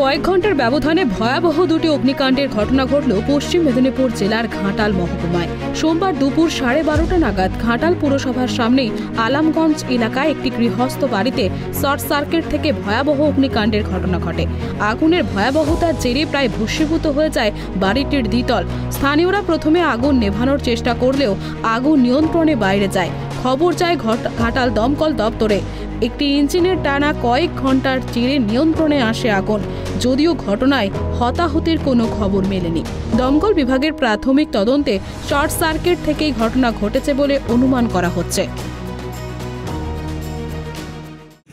কয়েক ঘন্টার ব্যবধানে ভয়াবহ দুটি অগ্নিকাণ্ডের ঘটনা ঘটল পশ্চিম মেদিনীপুর জেলার ঘাটাল মহকুমায়। সোমবার দুপুর 12:30 নাগাদ ঘাটাল পুরসভার সামনে আলামগঞ্জ এলাকায় একটি গৃহস্থ বাড়িতে শর্ট সার্কিট থেকে ভয়াবহ অগ্নিকাণ্ডের ঘটনা ঘটে। আগুনের ভয়াবহতার জেরে প্রায় ভস্মীভূত হয়ে যায় বাড়িটির দ্বিতল। স্থানীয়রা প্রথমে আগুন নেভানোর চেষ্টা করলেও আগুন নিয়ন্ত্রণের বাইরে যায়। খবর যায় ঘাটাল দমকল দপ্তরে। একটি ইঞ্জিনের টানা কয়েক ঘন্টার জেরে নিয়ন্ত্রণে আসে আগুন, যদিও ঘটনায় হতাহতের কোনো খবর মেলেনি। দমকল বিভাগের প্রাথমিক তদন্তে শর্ট সার্কিট থেকেই ঘটনা ঘটেছে বলে অনুমান করা হচ্ছে।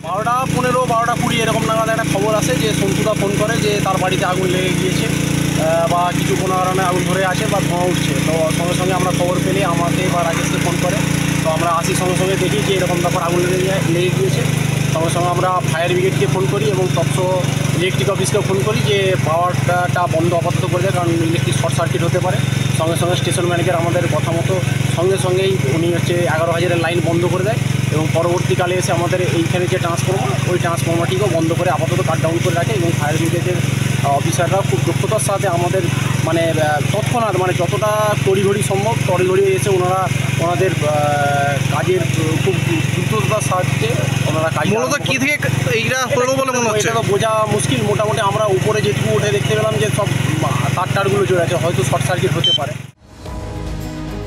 12:15, 12:20 এরকম নাগাদ একটা খবর আসে যে সন্তুদা ফোন করে যে তার বাড়িতে আগুন লেগে গিয়েছে বা কিছু কোনো কারণে আগুন ধরে আছে বা ধোঁয়া উঠছে। তো সঙ্গে সঙ্গে আমরা খবর পেলে আমাকে বা রাকেশকে ফোন করে। তো আমরা আসি, সঙ্গে সঙ্গে দেখি যে এরকম ব্যাপার, আগুন লেগে গিয়েছে। সঙ্গে সঙ্গে আমরা ফায়ার ব্রিগেডকে ফোন করি এবং তৎসহ ইলেকট্রিক অফিসকেও ফোন করি যে পাওয়ারটা বন্ধ আপাতত করে দেয়, কারণ ইলেকট্রিক শর্ট সার্কিট হতে পারে। সঙ্গে সঙ্গে স্টেশন ম্যানেজার আমাদের কথা মতো সঙ্গে সঙ্গেই উনি 11,000-এর লাইন বন্ধ করে দেয় এবং পরবর্তীকালে এসে আমাদের এইখানে যে ট্রান্সফর্মার, ওই ট্রান্সফর্মারটিকেও বন্ধ করে আপাতত কাট ডাউন করে রাখে এবং ফায়ার ব্রিগেডের অফিসাররা খুব দক্ষতার সাথে আমাদের তৎক্ষণাৎ যতটা তড়িঘড়ি সম্ভব তড়িঘড়ি এসে ওনাদের কাজের খুব দ্রুততার সাহায্যে ওনারা কাজ। মূলত কী থেকে এইটা হলো বলে মনে হচ্ছে? এটা তো বোঝা মুশকিল। মোটামুটি আমরা উপরে যেটুকু উঠে দেখতে পেলাম যে সব তারগুলো জড়ে আছে, হয়তো শর্ট সার্কিট হতে পারে।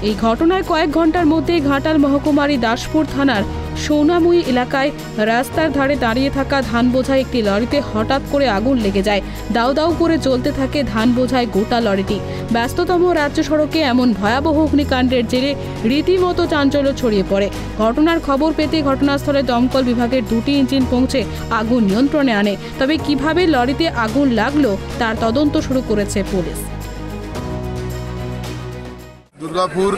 এই ঘটনায় কয়েক ঘন্টার মধ্যে ঘাটাল মহকুমারী দাসপুর থানার সোনামুই এলাকায় রাস্তার ধারে দাঁড়িয়ে থাকা ধান বোঝাই একটি লরিতে হঠাৎ করে আগুন লেগে যায়। দাউ দাউ করে জ্বলতে থাকে ধান বোঝাই গোটা লরিটি। ব্যস্ততম রাজ্য সড়কে এমন ভয়াবহ অগ্নিকাণ্ডের জেরে রীতিমতো চাঞ্চল্য ছড়িয়ে পড়ে। ঘটনার খবর পেতে ঘটনাস্থলে দমকল বিভাগের 2টি ইঞ্জিন পৌঁছে আগুন নিয়ন্ত্রণে আনে। তবে কিভাবে লরিতে আগুন লাগলো তার তদন্ত শুরু করেছে পুলিশ। দুর্গাপুর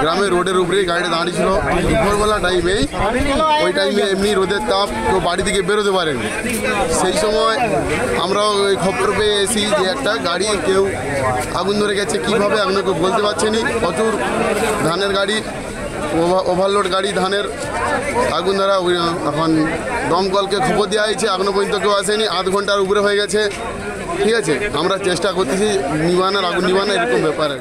গ্রামে রোডের উপরে গাড়িটা দাঁড়িয়ে ছিল দুপুরবেলা টাইমে। ওই টাইমে এমনি রোদের তাপ, কেউ বাড়ি থেকে বেরোতে পারেনি। সেই সময় আমরা ওই খবর পেয়ে এসি যে একটা গাড়ি কেউ আগুন ধরে গেছে, কীভাবে আগুন কেউ বলতে পারছে না। প্রচুর ধানের গাড়ি, ওভারলোড গাড়ি ধানের, আগুন ধরা। এখন দমকলকে খবর দেওয়া হয়েছে, এখনো পর্যন্ত কেউ আসেনি। আধ ঘন্টার উপরে হয়ে গেছে। ঠিক আছে, আমরা চেষ্টা করতেছি আগুন নিবানোর এরকম ব্যাপারে।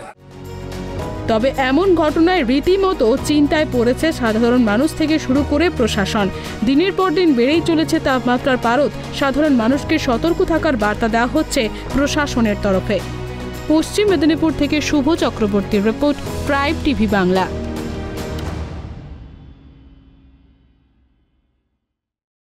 তবে এমন ঘটনায় রীতিমতো চিন্তায় পড়েছে সাধারণ মানুষ থেকে শুরু করে প্রশাসন। দিনের পর দিন বেড়েই চলেছে তাপমাত্রার পারদ। সাধারণ মানুষকে সতর্ক থাকার বার্তা দেওয়া হচ্ছে প্রশাসনের তরফে। পশ্চিম মেদিনীপুর থেকে শুভ চক্রবর্তীর রিপোর্ট, প্রাইম টিভি বাংলা।